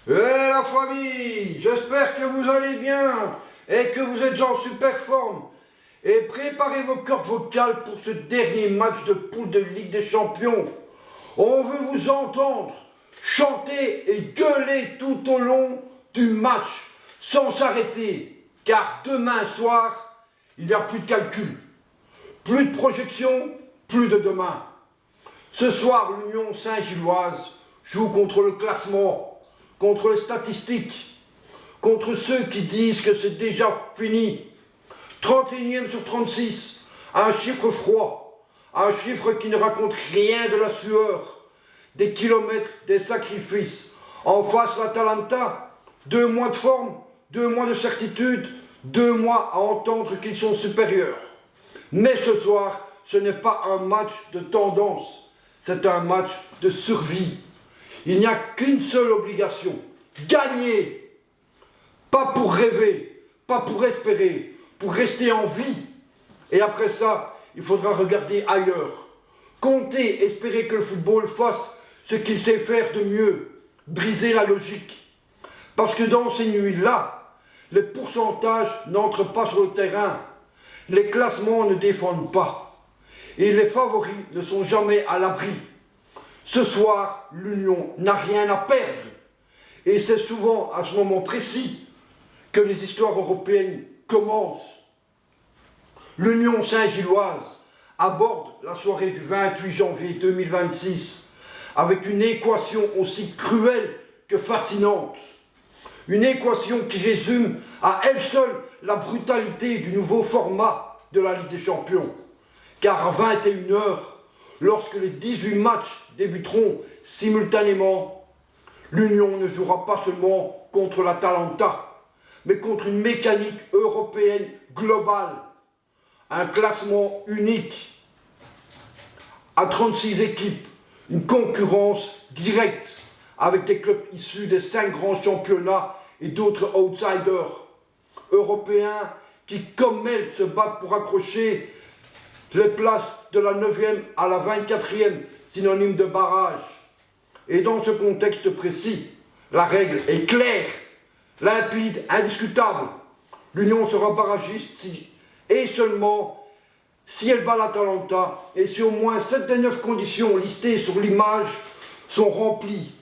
Eh la famille, j'espère que vous allez bien et que vous êtes en super forme. Et préparez vos cordes vocales pour ce dernier match de poule de Ligue des Champions. On veut vous entendre chanter et gueuler tout au long du match sans s'arrêter. Car demain soir, il n'y a plus de calcul, plus de projection, plus de demain. Ce soir, l'Union Saint-Gilloise joue contre le classement, contre les statistiques, contre ceux qui disent que c'est déjà fini. 31e sur 36, un chiffre froid, un chiffre qui ne raconte rien de la sueur, des kilomètres, des sacrifices. En face, l'Atalanta, 2 mois de forme, 2 mois de certitude, 2 mois à entendre qu'ils sont supérieurs. Mais ce soir, ce n'est pas un match de tendance, c'est un match de survie. Il n'y a qu'une seule obligation, gagner. Pas pour rêver, pas pour espérer, pour rester en vie. Et après ça, il faudra regarder ailleurs. Compter, espérer que le football fasse ce qu'il sait faire de mieux, briser la logique. Parce que dans ces nuits-là, les pourcentages n'entrent pas sur le terrain, les classements ne défendent pas, et les favoris ne sont jamais à l'abri. Ce soir, l'Union n'a rien à perdre, et c'est souvent à ce moment précis que les histoires européennes commencent. L'Union Saint-Gilloise aborde la soirée du 28 janvier 2026 avec une équation aussi cruelle que fascinante. Une équation qui résume à elle seule la brutalité du nouveau format de la Ligue des Champions. Car à 21 h, lorsque les 18 matchs débuteront simultanément, l'Union ne jouera pas seulement contre l'Atalanta, mais contre une mécanique européenne globale, un classement unique, à 36 équipes, une concurrence directe avec des clubs issus des 5 grands championnats et d'autres outsiders européens qui, comme elles, se battent pour accrocher les places de la 9e à la 24e, synonyme de barrage. Et dans ce contexte précis, la règle est claire, limpide, indiscutable. L'Union sera barragiste si, et seulement si elle bat l'Atalanta et si au moins 7 des 9 conditions listées sur l'image sont remplies.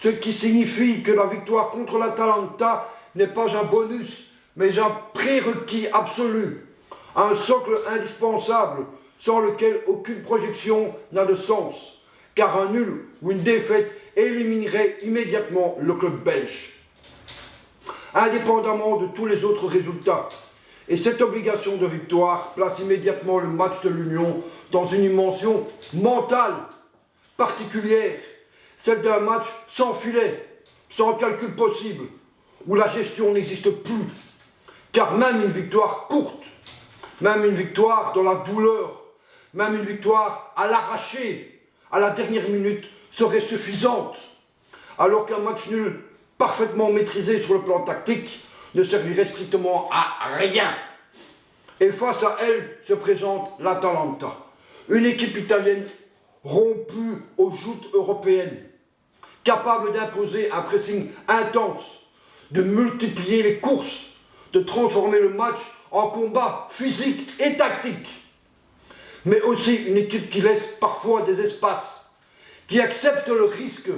Ce qui signifie que la victoire contre l'Atalanta n'est pas un bonus, mais un prérequis absolu, un socle indispensable sans lequel aucune projection n'a de sens, car un nul ou une défaite éliminerait immédiatement le club belge, indépendamment de tous les autres résultats. Et cette obligation de victoire place immédiatement le match de l'Union dans une dimension mentale particulière, celle d'un match sans filet, sans calcul possible, où la gestion n'existe plus. Car même une victoire courte, même une victoire dans la douleur, même une victoire à l'arraché, à la dernière minute, serait suffisante, alors qu'un match nul parfaitement maîtrisé sur le plan tactique ne servirait strictement à rien. Et face à elle se présente l'Atalanta, une équipe italienne rompue aux joutes européennes, capable d'imposer un pressing intense, de multiplier les courses, de transformer le match en combat physique et tactique. Mais aussi une équipe qui laisse parfois des espaces, qui accepte le risque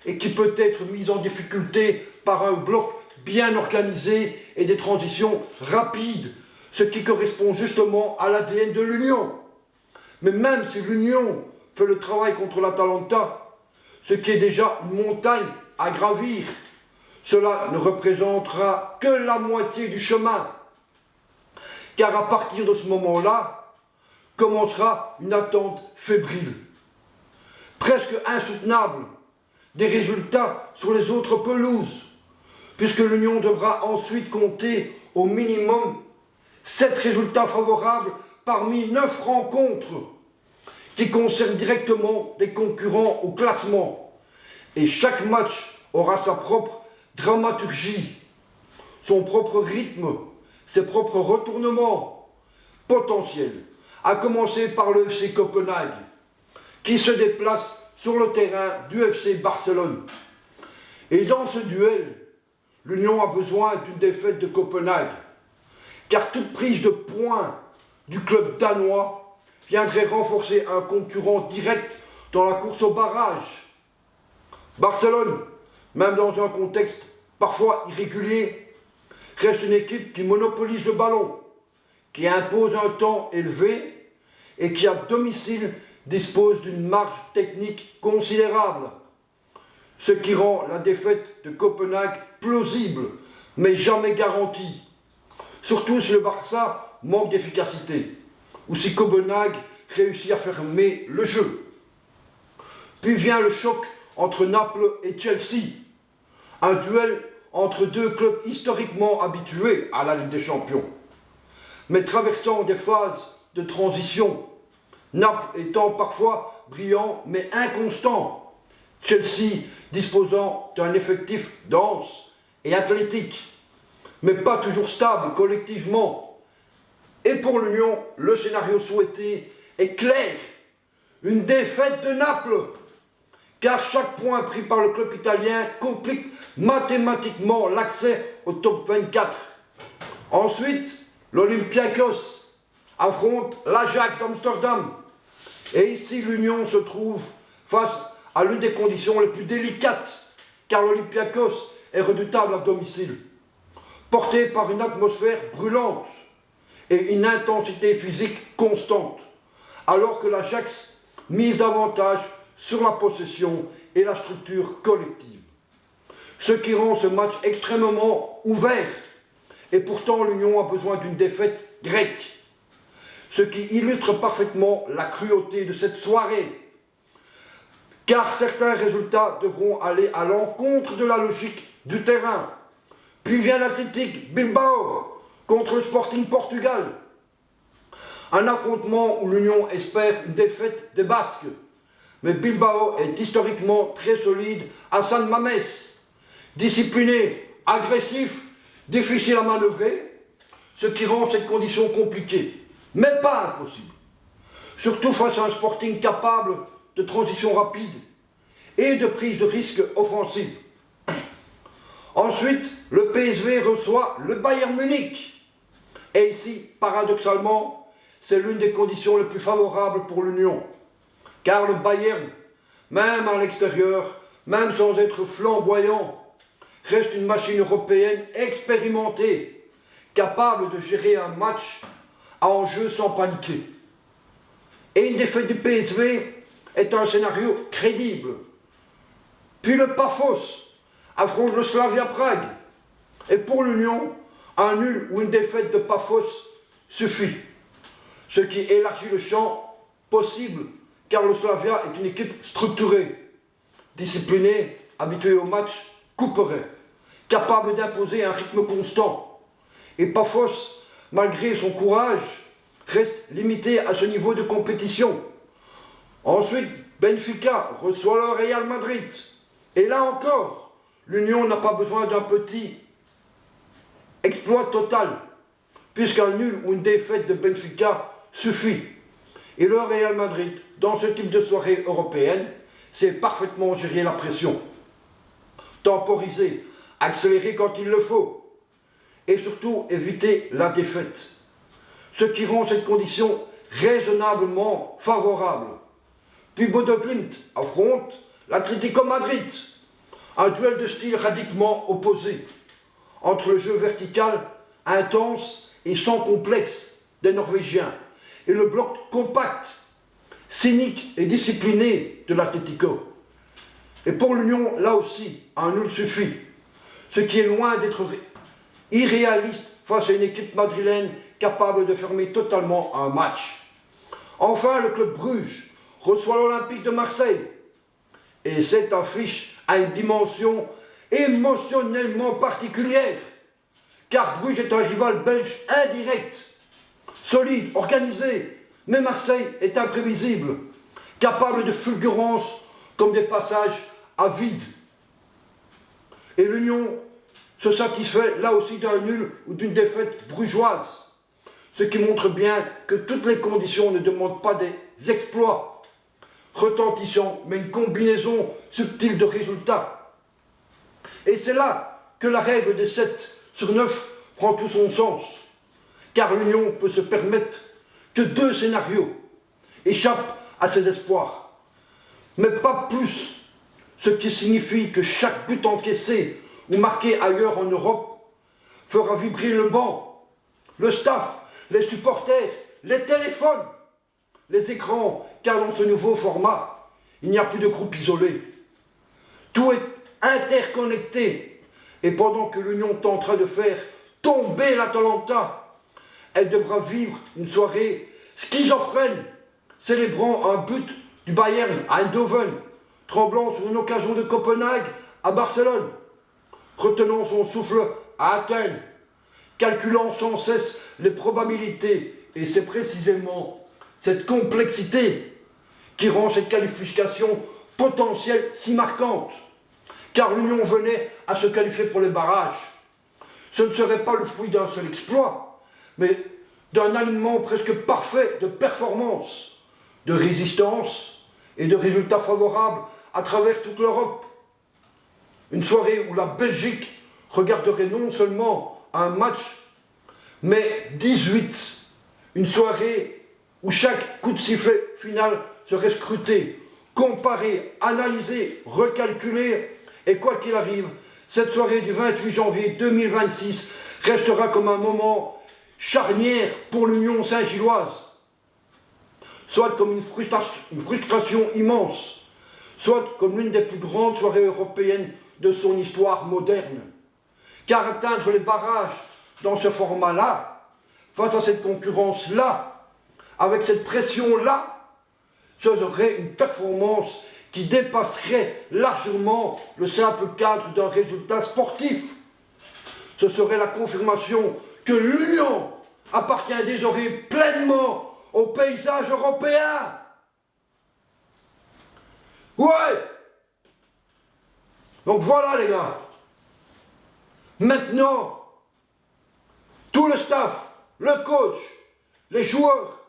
et qui peut être mise en difficulté par un bloc bien organisé et des transitions rapides, ce qui correspond justement à l'ADN de l'Union. Mais même si l'Union fait le travail contre l'Atalanta, ce qui est déjà une montagne à gravir, cela ne représentera que la moitié du chemin. Car à partir de ce moment-là, commencera une attente fébrile, presque insoutenable, des résultats sur les autres pelouses, puisque l'Union devra ensuite compter au minimum 7 résultats favorables parmi 9 rencontres qui concernent directement des concurrents au classement. Et chaque match aura sa propre dramaturgie, son propre rythme, ses propres retournements potentiels, à commencer par le FC Copenhague, qui se déplace sur le terrain du FC Barcelone. Et dans ce duel, l'Union a besoin d'une défaite de Copenhague, car toute prise de points du club danois viendrait renforcer un concurrent direct dans la course au barrage. Barcelone, même dans un contexte parfois irrégulier, reste une équipe qui monopolise le ballon, qui impose un temps élevé et qui à domicile dispose d'une marge technique considérable, ce qui rend la défaite de Copenhague plausible, mais jamais garantie, surtout si le Barça manque d'efficacité, ou si Copenhague réussit à fermer le jeu. Puis vient le choc entre Naples et Chelsea, un duel entre deux clubs historiquement habitués à la Ligue des Champions, mais traversant des phases de transition, Naples étant parfois brillant mais inconstant, Chelsea disposant d'un effectif dense et athlétique, mais pas toujours stable collectivement. Et pour l'Union, le scénario souhaité est clair, une défaite de Naples, car chaque point pris par le club italien complique mathématiquement l'accès au top 24. Ensuite, l'Olympiakos affronte l'Ajax Amsterdam. Et ici, l'Union se trouve face à l'une des conditions les plus délicates, car l'Olympiakos est redoutable à domicile, porté par une atmosphère brûlante et une intensité physique constante, alors que l'Ajax mise davantage sur la possession et la structure collective. Ce qui rend ce match extrêmement ouvert, et pourtant l'Union a besoin d'une défaite grecque, ce qui illustre parfaitement la cruauté de cette soirée, car certains résultats devront aller à l'encontre de la logique du terrain. Puis vient l'Athletic Bilbao contre le Sporting Portugal, un affrontement où l'Union espère une défaite des Basques, mais Bilbao est historiquement très solide à San Mamés, discipliné, agressif, difficile à manœuvrer, ce qui rend cette condition compliquée, mais pas impossible. Surtout face à un Sporting capable de transition rapide et de prise de risque offensive. Ensuite, le PSV reçoit le Bayern Munich. Et ici, paradoxalement, c'est l'une des conditions les plus favorables pour l'Union. Car le Bayern, même à l'extérieur, même sans être flamboyant, reste une machine européenne expérimentée, capable de gérer un match à enjeu sans paniquer. Et une défaite du PSV est un scénario crédible. Puis le Paphos affronte le Slavia Prague. Et pour l'Union, un nul ou une défaite de Paphos suffit. Ce qui élargit le champ possible, car le Slavia est une équipe structurée, disciplinée, habituée au match, couperée, capable d'imposer un rythme constant. Et Paphos, malgré son courage, reste limité à ce niveau de compétition. Ensuite, Benfica reçoit le Real Madrid. Et là encore, l'Union n'a pas besoin d'un petit exploit total, puisqu'un nul ou une défaite de Benfica suffit. Et le Real Madrid, dans ce type de soirée européenne, sait parfaitement gérer la pression, temporiser, accélérer quand il le faut, et surtout éviter la défaite. Ce qui rend cette condition raisonnablement favorable. Puis Bodo Glimt affronte l'Atlético Madrid, un duel de style radicalement opposé, entre le jeu vertical, intense et sans complexe des Norvégiens, et le bloc compact, cynique et discipliné de l'Atlético. Et pour l'Union, là aussi, un nul suffit, ce qui est loin d'être irréaliste face à une équipe madrilène capable de fermer totalement un match. Enfin, le club Bruges reçoit l'Olympique de Marseille. Et cette affiche a une dimension émotionnellement particulière, car Bruges est un rival belge indirect, solide, organisé, mais Marseille est imprévisible, capable de fulgurances comme des passages à vide. Et l'Union se satisfait là aussi d'un nul ou d'une défaite brugeoise, ce qui montre bien que toutes les conditions ne demandent pas des exploits retentissants, mais une combinaison subtile de résultats. Et c'est là que la règle des 7 sur 9 prend tout son sens. Car l'Union peut se permettre que 2 scénarios échappent à ses espoirs. Mais pas plus, ce qui signifie que chaque but encaissé ou marqué ailleurs en Europe fera vibrer le banc, le staff, les supporters, les téléphones, les écrans, car dans ce nouveau format, il n'y a plus de groupe isolé. Tout est interconnecté. Et pendant que l'Union tentera de faire tomber l'Atalanta, elle devra vivre une soirée schizophrène, célébrant un but du Bayern à Eindhoven, tremblant sur une occasion de Copenhague à Barcelone, retenant son souffle à Athènes, calculant sans cesse les probabilités. Et c'est précisément cette complexité qui rend cette qualification potentielle si marquante. Car l'Union venait à se qualifier pour les barrages. Ce ne serait pas le fruit d'un seul exploit, mais d'un alignement presque parfait de performance, de résistance et de résultats favorables à travers toute l'Europe. Une soirée où la Belgique regarderait non seulement un match, mais 18. Une soirée où chaque coup de sifflet final serait scruté, comparé, analysé, recalculé. Et quoi qu'il arrive, cette soirée du 28 janvier 2026 restera comme un moment charnière pour l'Union Saint-Gilloise. Soit comme une frustration immense, soit comme l'une des plus grandes soirées européennes de son histoire moderne. Car atteindre les barrages dans ce format-là, face à cette concurrence-là, avec cette pression-là, ce serait une performance qui dépasserait largement le simple cadre d'un résultat sportif. Ce serait la confirmation que l'Union appartient désormais pleinement au paysage européen. Ouais! Donc voilà les gars. Maintenant, tout le staff, le coach, les joueurs,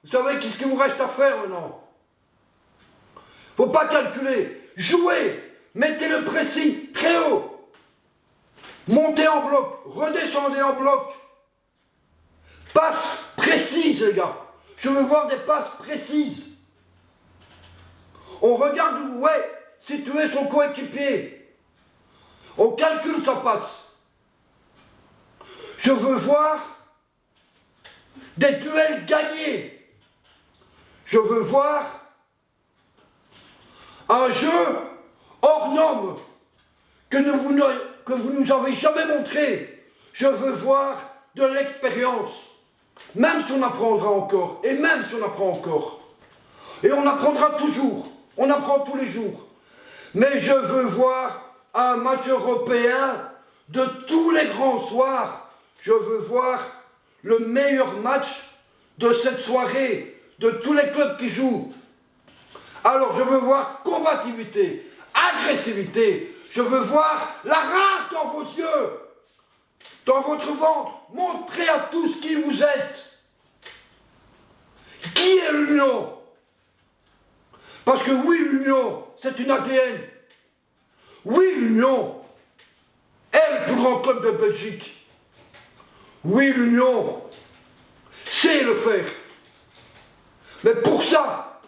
vous savez qu'est-ce qu'il vous reste à faire maintenant? Faut pas calculer, jouez, mettez le pressing très haut, montez en bloc, redescendez en bloc, passes précises les gars, je veux voir des passes précises. On regarde où est situé son coéquipier, on calcule sa passe. Je veux voir des duels gagnés, je veux voir un jeu hors norme que vous nous avez jamais montré. Je veux voir de l'expérience. Même si on apprendra encore, et même si on apprend encore. Et on apprendra toujours, on apprend tous les jours. Mais je veux voir un match européen de tous les grands soirs. Je veux voir le meilleur match de cette soirée, de tous les clubs qui jouent. Alors je veux voir combativité, agressivité, je veux voir la rage dans vos yeux, dans votre ventre, montrez à tous qui vous êtes. Qui est l'Union? Parce que oui, l'Union, c'est une ADN. Oui, l'Union est le plus grand club de Belgique. Oui, l'Union sait le faire. Mais pour ça,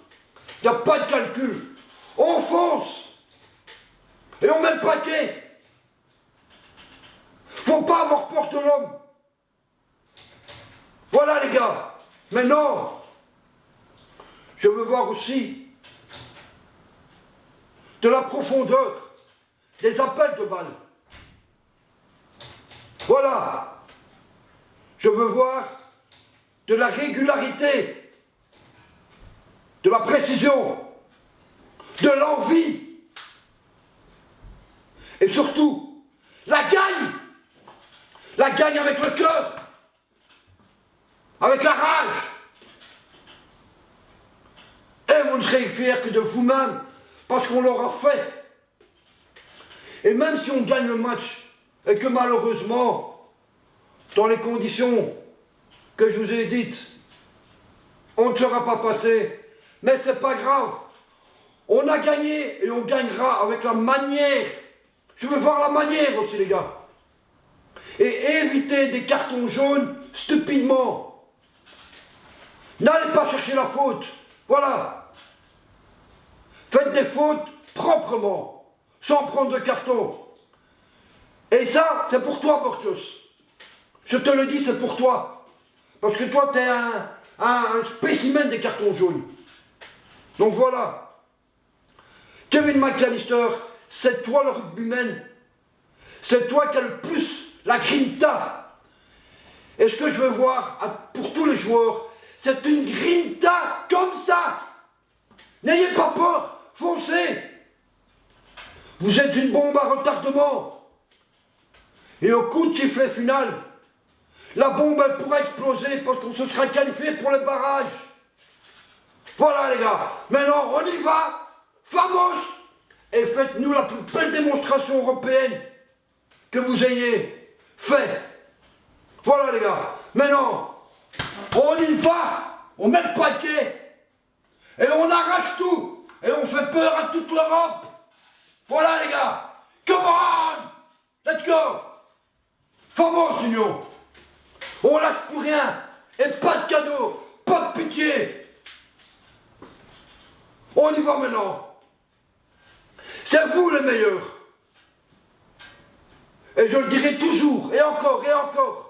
il n'y a pas de calcul. On fonce et on met le paquet. Faut pas avoir peur de l'homme. Voilà les gars. Maintenant, je veux voir aussi de la profondeur des appels de balles. Voilà. Je veux voir de la régularité, de la précision, de l'envie et surtout la gagne. La gagne avec le cœur, avec la rage. Et vous ne serez fiers que de vous-même parce qu'on l'aura fait. Et même si on gagne le match et que malheureusement, dans les conditions que je vous ai dites, on ne sera pas passé, mais c'est pas grave. On a gagné et on gagnera avec la manière Je veux voir la manière aussi, les gars. Et évitez des cartons jaunes stupidement. N'allez pas chercher la faute. Voilà. Faites des fautes proprement, sans prendre de carton. Et ça, c'est pour toi, Borchos. Je te le dis, c'est pour toi. Parce que toi, t'es un spécimen des cartons jaunes. Donc voilà. Kevin McAllister, c'est toi le rugbyman. C'est toi qui as le plus la grinta. Et ce que je veux voir pour tous les joueurs, c'est une grinta comme ça. N'ayez pas peur, foncez. Vous êtes une bombe à retardement. Et au coup de sifflet final, la bombe elle pourra exploser parce qu'on se sera qualifié pour le barrage. Voilà les gars, maintenant on y va, famos, et faites-nous la plus belle démonstration européenne que vous ayez fait. Voilà les gars, maintenant on y va, on met le paquet, et on arrache tout, et on fait peur à toute l'Europe. Voilà les gars, come on, let's go. Famos, Union. On lâche pour rien. Et pas de cadeau. Pas de pitié. On y va maintenant. C'est vous les meilleurs. Et je le dirai toujours. Et encore. Et encore.